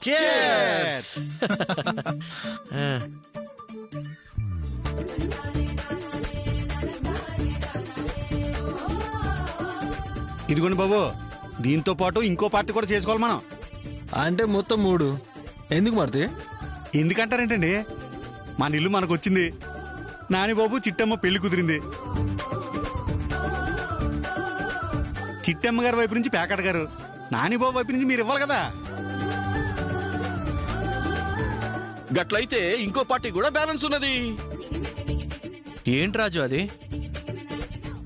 Cheers! ఇదిగోండి బాబు, దీంతో పాటు ఇంకో పార్టీ కూడా చేసుకోవాలి మనం. అంటే మొత్తం 3 ఎందుకు మారుతి? ఎందుకంటారేంటండి, మన ఇల్లు మనకు వచ్చింది. నానిబాబు చిట్టమ్మ పెళ్లి కుదిరింది. చిట్టమ్మ గారి వైపు నుంచి ప్యాకెట్ గారు, నానిబాబు వైపు నుంచి మీరు ఇవ్వాలి కదా. గట్లయితే ఇంకో పార్టీ కూడా బ్యాలెన్స్ ఉన్నది. ఏంటి రాజు అది?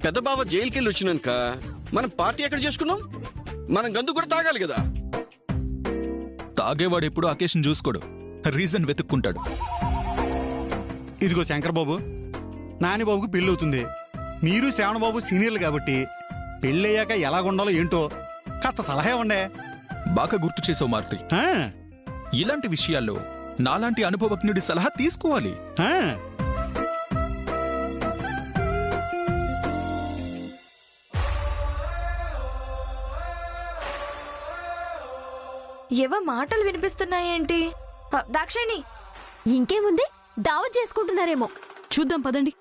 పెద్ద బావ జైలుకెళ్ళి వచ్చినాక మనం పార్టీ ఎక్కడ చేసుకున్నాం? మనం గందు కూడా తాగాలి కదా. తాగేవాడు ఎప్పుడు అకేషన్ చూసుకోడు, రీజన్ వెతుక్కుంటాడు. ఇదిగో శంకర్ బాబు, నానిబాబుకి పెళ్ళి అవుతుంది. మీరు శ్రావణ బాబు సీనియర్లు కాబట్టి పెళ్ళయ్యాక ఎలాగుండాలో ఏంటో కాస్త సలహా ఉండే. బాగా గుర్తు చేసావు మారుతి. ఆ, ఇలాంటి విషయాల్లో నాలాంటి అనుభవజ్ఞుడి సలహా తీసుకోవాలి. ఆ. ఏవో మాటలు వినిపిస్తున్నాయేంటి? దాక్షాయిని, ఇంకేముంది, దావత్ చేసుకుంటున్నారేమో. చూద్దాం పదండి.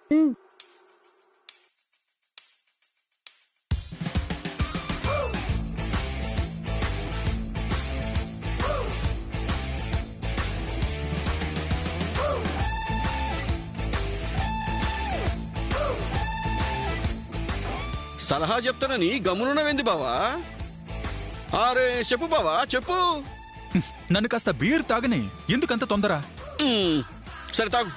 సలహా చెప్తానని గమ్మునున్నవేంది బావా? అరే చెప్పు బావా, చెప్పు. నన్ను కాస్త బీర్ తాగని, ఎందుకంత తొందర? సరే తాగు.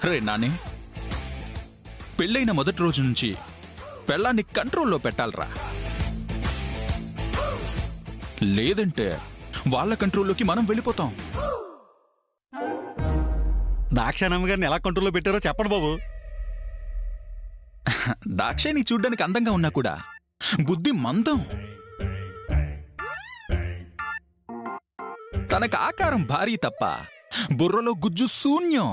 రే నాని, పెళ్ళైన మొదటి రోజు నుంచి పెళ్ళాన్ని కంట్రోల్లో పెట్టాలరా. లేదంటే వాళ్ళ కంట్రోల్లోకి మనం వెళ్ళిపోతాం. దాక్షాయణమ్మ గారిని ఎలా కంట్రోల్లో పెట్టారో చెప్పండి బాబు. దాక్షాయిని చూడ్డానికి అందంగా ఉన్నా కూడా బుద్ధి మందం. తనకు ఆకారం భారీ తప్ప బుర్రలో గుజ్జు శూన్యం.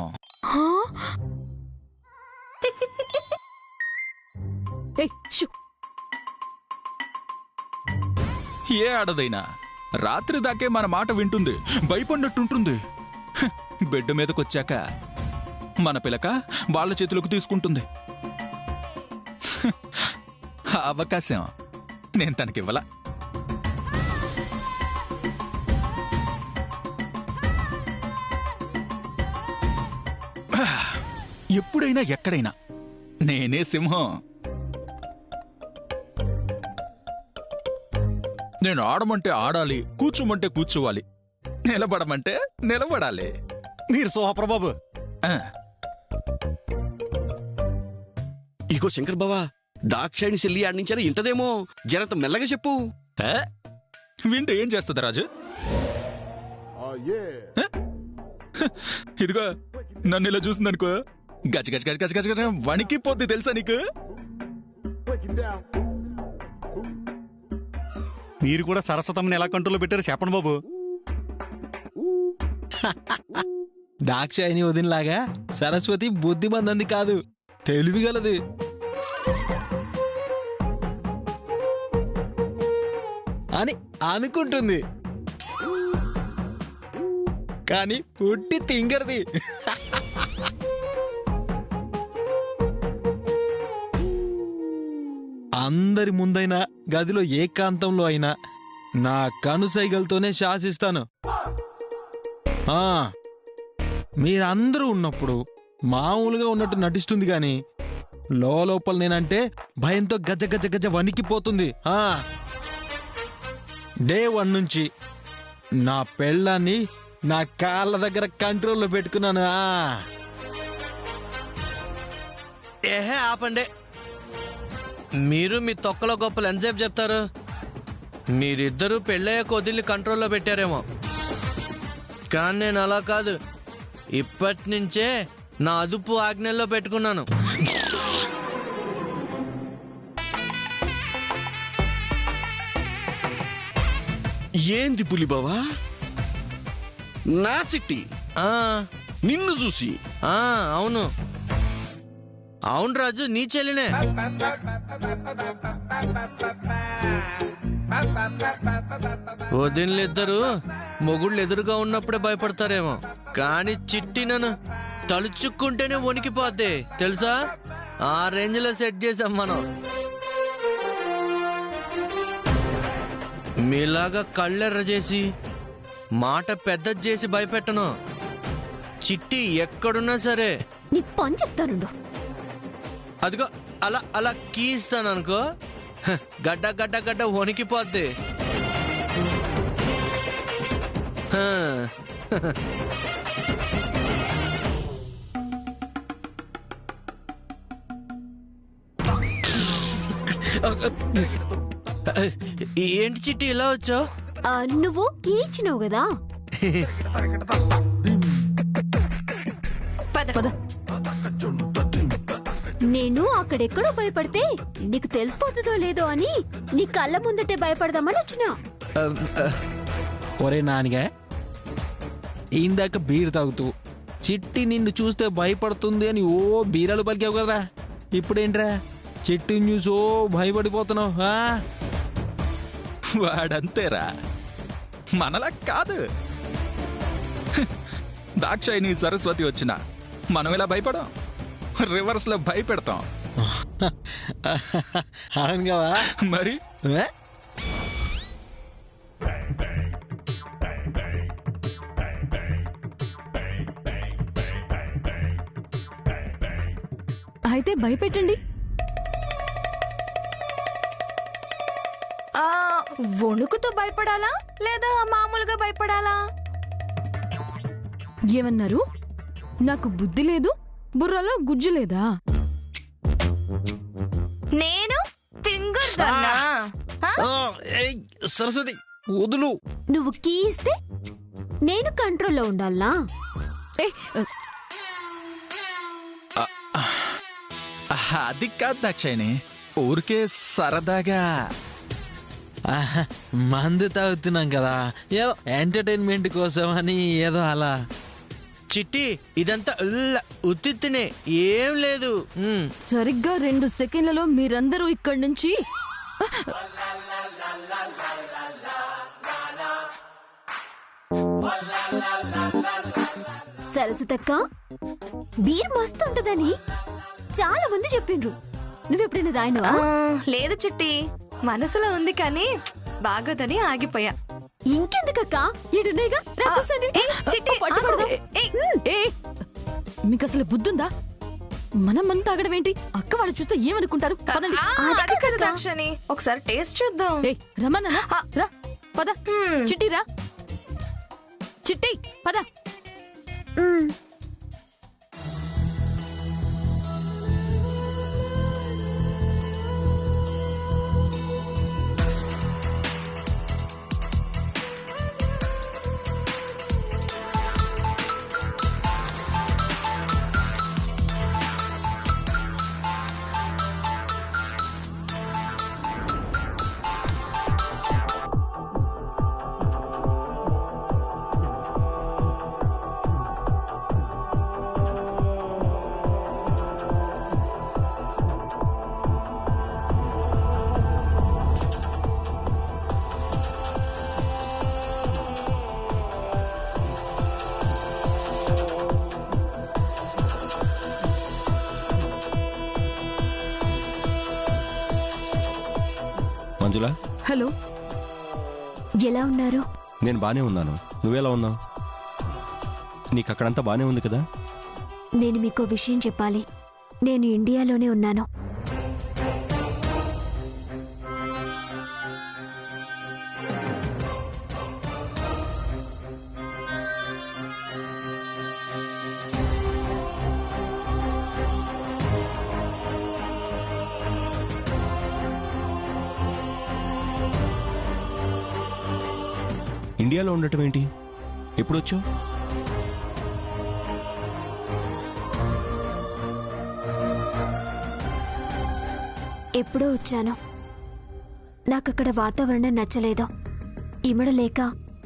ఏ ఆడదైనా రాత్రి దాకే మన మాట వింటుంది, భయపడినట్టుంటుంది. బెడ్ మీదకొచ్చాక మన పిలక వాళ్ళ చేతిలోకి తీసుకుంటుంది. ఆ అవకాశం నేను తనకివ్వలా. ఎప్పుడైనా ఎక్కడైనా నేనే సింహం. నేను ఆడమంటే ఆడాలి, కూర్చోమంటే కూర్చోవాలి, నిలబడమంటే నిలబడాలి. మీరు సూపర్ బాబు. ఇగో శంకర్ బావా, దాక్షాయిని చెల్లి ఆడించారు ఇంటదేమో, జరంత మెల్లగా చెప్పు. వింటే ఏం చేస్తుంది రాజు? ఇదిగో నన్ను ఇలా చూసిందనుకో, గజ గజ గజ గజ గజ గజ వణికిపోద్ది తెలుసా నీకు? మీరు కూడా సరస్వతమ్మని ఎలా కంట్రోల్లో పెట్టారో చెప్పండి బాబు. దాక్షాయిని వదినలాగా సరస్వతి బుద్ధిమంది కాదు, తెలివిగలది. అని అనుకుంటుంది, కానీ పుట్టి తింగరది. అందరి ముందైనా గదిలో ఏకాంతంలో అయినా నా కనుసైగలతోనే శాసిస్తాను. మీరందరూ ఉన్నప్పుడు మామూలుగా ఉన్నట్టు నటిస్తుంది గాని లోపల నేనంటే భయంతో గజ గజ గజ వణికిపోతుంది. డే 1 నుంచి నా పెళ్ళాన్ని నా కాళ్ళ దగ్గర కంట్రోల్లో పెట్టుకున్నాను. ఏహే ఆపండి, మీరు మీ తొక్కలో గొప్పలు ఎంతసేపు చెప్తారు? మీరిద్దరూ పెళ్ళయ్య కొద్దిల్ని కంట్రోల్లో పెట్టారేమో, కానీ నేను అలా కాదు. ఇప్పటి నుంచే నా అదుపు ఆజ్ఞల్లో పెట్టుకున్నాను. ఏంది పులి బావా? నా సిట్టి నిన్ను చూసి? అవును, అవును రాజు, నీ చెల్లినే. వదినలిద్దరు మొగుళ్ళు ఎదురుగా ఉన్నప్పుడే భయపడతారేమో, కానీ చిట్టి నన్ను తలుచుక్కుంటేనే వణికిపోద్ది తెలుసా. ఆ రేంజ్ లో సెట్ చేసాం మనం. మీలాగా కళ్ళెర్ర చేసి మాట పెద్దది చేసి భయపెట్టను. చిట్టి ఎక్కడున్నా సరే నీ పని చెప్తానుండు. అదిగో అలా అలా కీస్తాను అనుకో, గడ్డ గడ్డ గడ్డ వణికిపోద్ది. హ. ఏంటి చిట్టి ఇలా వచ్చావు? నువ్వు కీ ఇచ్చినావు కదా. పద. నేను అక్కడెక్కడో భయపడితే నీకు తెలిసిపోతుందో లేదో అని నీ కళ్ళ ముందటే భయపడదామని వచ్చినా. ఒరే నానిగా, ఇందాక బీర్ తాగుతూ చిట్టి నిన్ను చూస్తే భయపడుతుంది అని ఓ బీరాలు పలికావు కదరా. ఇప్పుడేంట్రా చిట్టిని చూసి ఓ భయపడిపోతున్నావు? వాడంతేరా, మనలా కాదు. దాక్షాయిని సరస్వతి వచ్చినా మనం ఇలా భయపడం, రివర్స్ లో భయపెడతాం. అవును కదా మరి ఏ? అయితే భయపెట్టండి. వణుకుతో భయపడాలా లేదా మామూలుగా భయపడాలా? ఏమన్నారు? నాకు బుద్ధి లేదు, బుర్రలో గుజ్జు లేదా? నేను తింగర్దన్నా? ఏయ్, సరస్వతి వదులు. నువ్వు కీ ఇస్తే నేను కంట్రోల్లో ఉండాలనా? అది కాదు దాక్షాయిని, ఊరికే సరదాగా మందు తాగుతున్నాం కదా, ఏదో ఎంటర్టైన్మెంట్ కోసం అని ఏదో అలా. చిట్టి ఇదంతా ఉత్తినే, ఏం లేదు. సరిగ్గా 2 సెకండ్లలో మీరందరూ ఇక్కడి నుంచి సరస్వతక్క, బీర్ మస్తు ఉంటదని చాలా మంది చెప్పిండ్రు. నువ్వెప్పుడైనా దాయినవా? లేదు చిట్టి, మనసులో ఉంది కానీ బాగోదని ఆగిపోయా. ఇంకెందుకక్క, ఈడున్నాయిగా, రా కూర్చోండి. చిట్టి పట్టుకోవద్దు. మీకు అసలు బుద్ధుందా? మనం తాగడం ఏంటి? అక్క వాళ్ళు చూస్తే ఏమనుకుంటారు? పదండి. అది కదా దాక్షాని, ఒకసారి టేస్ట్ చూద్దాం. రమణ రా, పద. చిట్టి రా, చిట్టి పద. మంజుల, హలో. ఎలా ఉన్నారు? నేను బానే ఉన్నాను. నువ్వెలా ఉన్నావు? నీకు అక్కడంతా బానే ఉంది కదా? నేను మీకు విషయం చెప్పాలి. నేను ఇండియాలోనే ఉన్నాను. ఇండియాలో ఉండటం ఏంటి? ఎప్పుడొచ్చావు? ఎప్పుడో వచ్చాను. నాకక్కడ వాతావరణం నచ్చలేదు. ఇమడలేక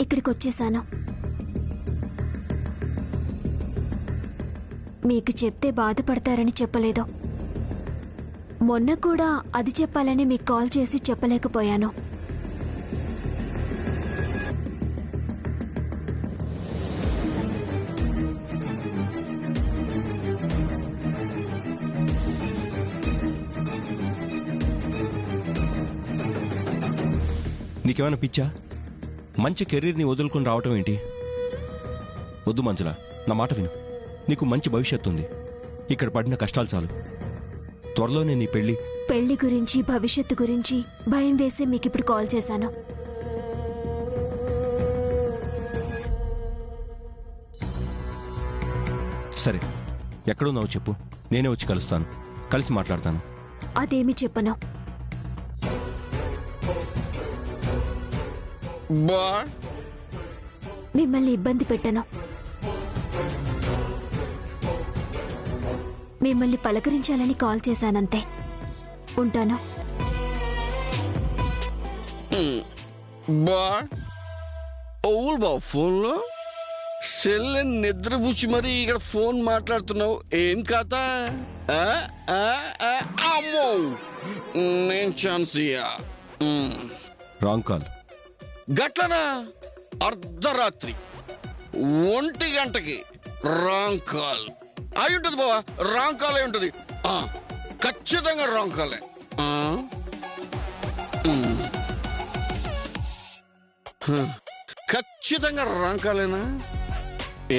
ఇక్కడికి వచ్చేసాను. మీకు చెప్తే బాధపడతారని చెప్పలేదు. మొన్న కూడా అది చెప్పాలని మీకు కాల్ చేసి చెప్పలేకపోయాను. నీకేమైనా పిచ్చా? మంచి కెరీర్ని వదులుకొని రావటం ఏంటి? వద్దు మంజుల, నా మాట విను. నీకు మంచి భవిష్యత్తు ఉంది. ఇక్కడ పడిన కష్టాలు చాలు. త్వరలోనే నీ పెళ్లి గురించి, భవిష్యత్తు గురించి భయం వేసి మీకు ఇప్పుడు కాల్ చేశాను. సరే, ఎక్కడున్నావు చెప్పు, నేనే వచ్చి కలుస్తాను. కలిసి మాట్లాడతాను. అదేమి చెప్పను. మిమ్మల్ని ఇబ్బంది పెట్టను. మిమ్మల్ని పలకరించాలని కాల్ చేశానంతే. ఉంటాను. ఫోన్లో సెల్ నిద్రపుచ్చి మరి ఇక్కడ ఫోన్ మాట్లాడుతున్నావు. ఏం కథ? అమ్మో, నేను ఛాన్స్ రాంగ్ కాల్. గట్లనా? అర్ధరాత్రి 1 గంటకి రాంగ్ కాల్ అయి ఉంటుంది బావా. రాంగ్ కాల్ అయి ఉంటుంది. ఖచ్చితంగా రాంగ్ కాలే. ఖచ్చితంగా రాంగ్ కాలేనా?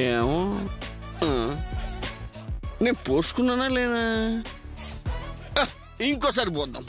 ఏమో, నేను పోసుకున్నానా లేనా? ఇంకోసారి పోద్దాం.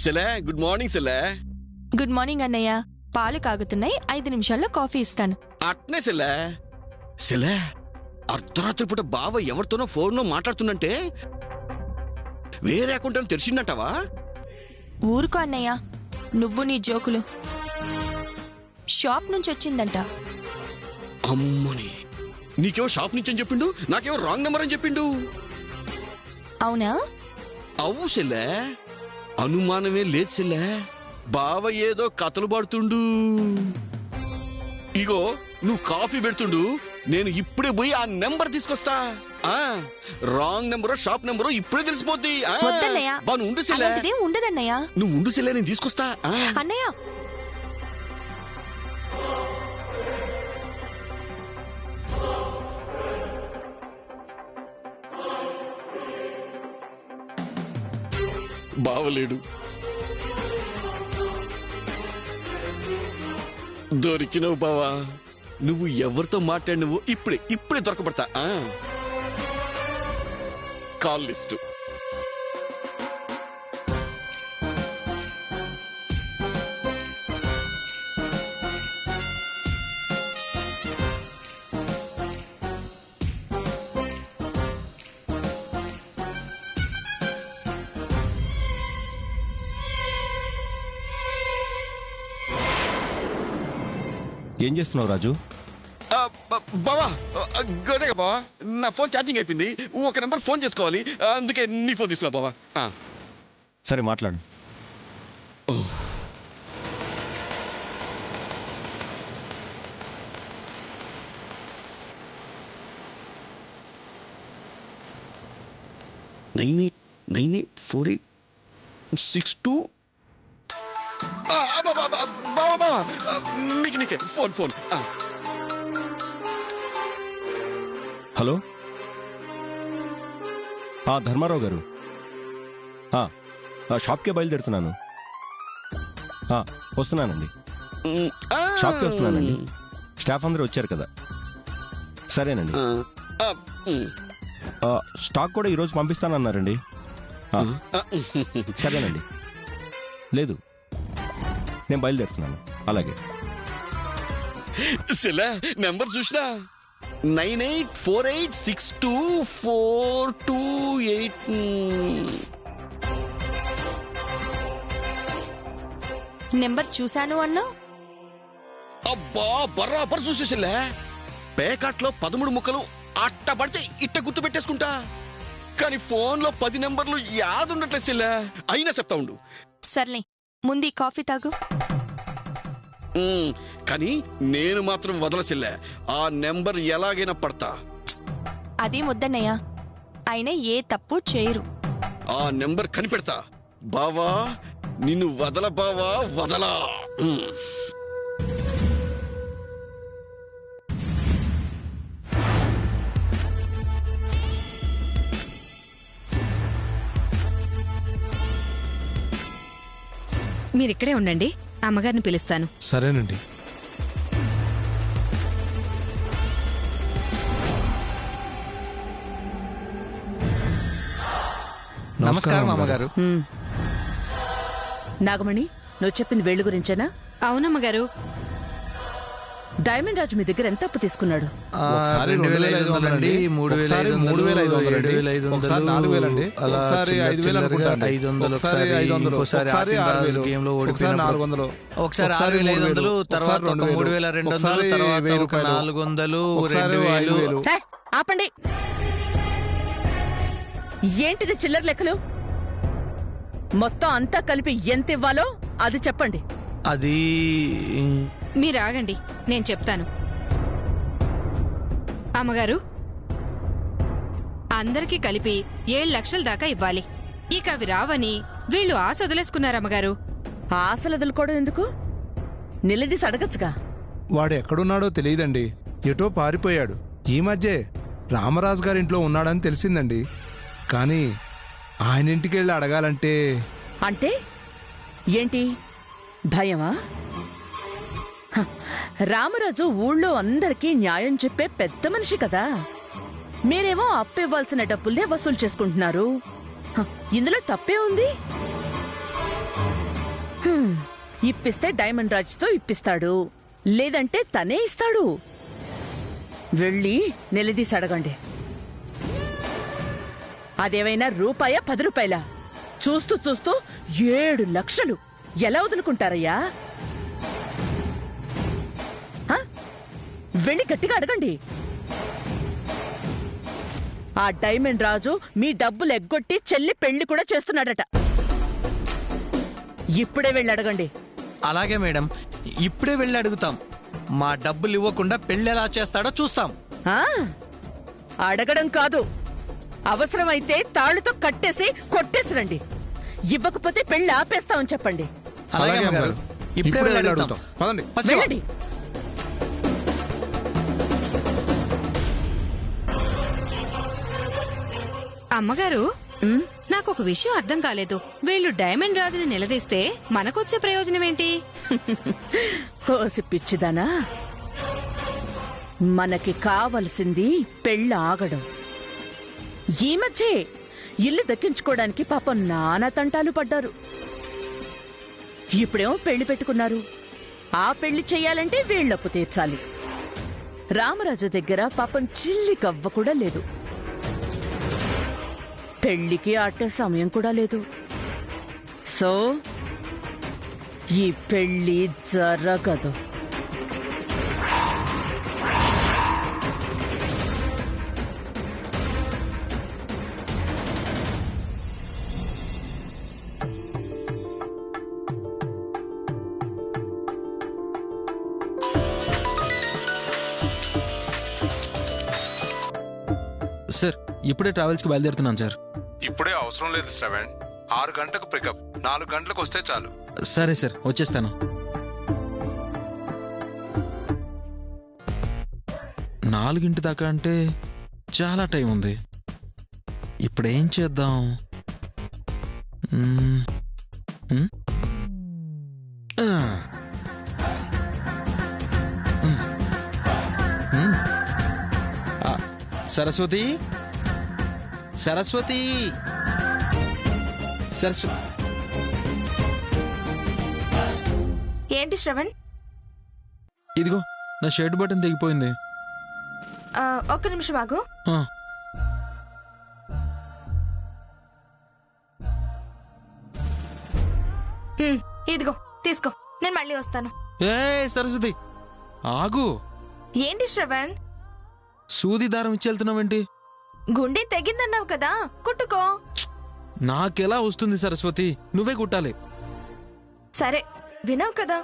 సెలే, గుడ్ మార్నింగ్ సెలే. గుడ్ మార్నింగ్ అన్నయ్య. పాలు కాగుతున్నాయి, 5 నిమిషాల్లో కాఫీ ఇస్తాను. అట్నే సెలే. సెలే, అర్ధరాత్రి పూట బావ ఎవరితోనో ఫోన్లో మాట్లాడుతుందంటే వేరే అకౌంట్ తెరిచిందంటావా? ఊరుకో అన్నయ్య, నువ్వు నీ జోకులు. షాప్ నుంచి వచ్చిందంట. అమ్మని, నీకేమో షాప్ నుంచి అని చెప్పిండు, నాకేమో రాంగ్ నెంబర్ అని చెప్పిండు. అవునా? అవు సెల్లే, అనుమానమే లేదు సెల్లే. బావ ఏదో కథలు పడుతుండు. ఇగో నువ్వు కాఫీ పెడుతుండు, నేను ఇప్పుడే పోయి ఆ నెంబర్ తీసుకొస్తా. రాంగ్ నెంబరో షాప్ నెంబరో ఇప్పుడే తెలిసిపోద్ది. నువ్వు ఉండు సెల్లే. ఉండదన్నయ్య, నువ్వు ఉండు సెల్లే, నేను తీసుకొస్తా. అన్నయ్య బావలేడు. దొరికినవు బావా. నువ్వు ఎవరితో మాట్లాడినవు ఇప్పుడే దొరకబడతా. Call list. ఏం చేస్తున్నావు రాజు? బావా, గదేగా బావా, నా ఫోన్ ఛార్జింగ్ అయిపోయింది. ఒక నెంబర్ ఫోన్ చేసుకోవాలి, అందుకే నీ ఫోన్ తీసుకున్నా బావా. సరే, మాట్లాడు. Nine eight 4862. నీకే ఫోన్. హలో, ధర్మారావు గారు, షాప్కే బయలుదేరుతున్నాను. వస్తున్నానండి, షాప్కి వస్తున్నానండి. స్టాఫ్ అందరూ వచ్చారు కదా. సరేనండి. స్టాక్ కూడా ఈరోజు పంపిస్తానన్నారండి. సరేనండి. లేదు, నేను బయలుదేరుతున్నాను. అలాగే. శిలా నెంబర్ చూసినా 9848624228. నెంబర్ చూశాను అన్నా. అబ్బా బర్రాబర్ చూసేసిలే. పేకాట్లో 13 ముక్కలు అట్ట పడితే ఇట్ట గుర్తు పెట్టేసుకుంటా. కానీ ఫోన్లో 10 నెంబర్లు యాదుండట్లేదు సిల్లే. అయినా చెప్తా ఉండు. సర్లే, ముందు ఈ కాఫీ తాగు. కానీ నేను మాత్రం వదలసిల్లే. ఆ నెంబర్ ఎలాగైనా పడతా. అది వద్దన్నయ్య, అయినా ఏ తప్పు చేయరు. ఆ నెంబర్ కనిపెడతా. బావా నిన్ను వదల బావా, వదలా. మీరిక్కడే ఉండండి, అమ్మగారిని పిలుస్తాను. సరేనండి. నమస్కారం అమ్మగారు. నాగమణి, నువ్వు చెప్పింది వేళ్ళు గురించేనా? అవునమ్మగారు. డైమండ్ రాజు మీ దగ్గర ఎంత అప్పు తీసుకున్నాడు? ఒకసారి 2,500 అండి, ఒకసారి 3,500 అండి, ఒకసారి 4,000 అండి, ఒకసారి 5,000 అనుకుంటాను, ఒకసారి 500, ఒకసారి 6,000, ఒకసారి 400, ఒకసారి 6,500, తర్వాత 3,200, తర్వాత 400, 2,000. ఆపండి. ఏంటిది చిల్లర లెక్కలు? మొత్తం అంతా కలిపి ఎంత ఇవ్వాలో అది చెప్పండి. అది మీరు ఆగండి, నేను చెప్తాను. అమ్మగారు, అందరికీ కలిపి 7 లక్షల దాకా ఇవ్వాలి. ఇక అవి రావని వీళ్ళు ఆశ వదిలేసుకున్నారమ్మగారు. ఆశలు వదులుకోవడం ఎందుకు? నిలదీసి అడగచ్చుగా. వాడు ఎక్కడున్నాడో తెలియదండి, ఎటో పారిపోయాడు. ఈ మధ్యే రామరాజు గారింట్లో ఉన్నాడని తెలిసిందండి. కానీ ఆయన ఇంటికి వెళ్ళి అడగాలంటే. అంటే ఏంటి, భయమా? రామరాజు ఊళ్ళో అందరికీ న్యాయం చెప్పే పెద్ద మనిషి కదా. మీరేమో అప్పివ్వాల్సిన డబ్బుల్నే వసూలు చేసుకుంటున్నారు. ఇందులో తప్పే ఉంది? ఇప్పిస్తే డైమండ్ రాజుతో ఇప్పిస్తాడు, లేదంటే తనే ఇస్తాడు. వెళ్ళి నిలదీసి అడగండి. అదేవైనా రూపాయా 10 రూపాయలా? చూస్తూ చూస్తూ 7 లక్షలు ఎలా వదులుకుంటారయ్యా? వెళ్ళి గట్టిగా అడగండి. ఆ డైమండ్ రాజు మీ డబ్బులు ఎగ్గొట్టి చెల్లి పెళ్లి కూడా చేస్తున్నాడట. ఇప్పుడే వెళ్ళి అడగండి. అలాగే మేడం, ఇప్పుడే వెళ్ళి అడుగుతాం. మా డబ్బులు ఇవ్వకుండా పెళ్లి ఎలా చేస్తాడో చూస్తాం. అడగడం కాదు, అవసరమైతే తాళ్లతో కట్టేసి కొట్టేసిరండి. ఇవ్వకపోతే పెళ్లి ఆపేస్తామని చెప్పండి. అలాగే అమ్మగారు, ఇప్పుడే వెళ్ళి అడుగుతాం. వెళ్ళండి. అమ్మగారు, నాకు ఒక విషయం అర్థం కాలేదు. వీళ్ళు డైమండ్ రాజుని నిలదీస్తే మనకొచ్చే ప్రయోజనం ఏంటి? హోసి పిచ్చిదానా, మనకి కావలసింది పెళ్ళి ఆగడం. ఈ మధ్యే ఇల్లు దక్కించుకోవడానికి పాపం నానా తంటాలు పడ్డారు. ఇప్పుడేమో పెళ్లి పెట్టుకున్నారు. ఆ పెళ్లి చెయ్యాలంటే వీళ్ళప్పు తీర్చాలి. రామరాజు దగ్గర పాపం చిల్లి కవ్వ కూడా లేదు. పెళ్లికి ఆటే సమయం కూడా లేదు. సో ఈ పెళ్లి జరగదు. సార్, ఇప్పుడే ట్రావెల్స్కి బయలుదేరుతున్నాను సార్. ఇప్పుడే అవసరం లేదు శ్రవణ్, 6 గంటలకు పికప్, 4 గంటలకు వస్తే చాలు. సరే సార్, వచ్చేస్తాను. 4 దాకా అంటే చాలా టైం ఉంది. ఇప్పుడేం చేద్దాం? సరస్వతి, సరస్వతి, సరస్వతి ఏంటి శ్రవణ్? ఇదిగో నా షర్ట్ బటన్ తెగిపోయింది. ఒక్క నిమిషం ఆగు. ఇదిగో తీసుకో, నేను మళ్ళీ వస్తాను. ఏ సరస్వతి ఆగు. ఏంటి శ్రవణ్? సూది దారం ఇచ్చి వెళ్తున్నావేంటి? గుండె తెగిందన్నావు కదా, కుట్టుకో. నాకెలా వస్తుంది సరస్వతి, నువ్వే కుట్టాలి. సరే వినవు కదా.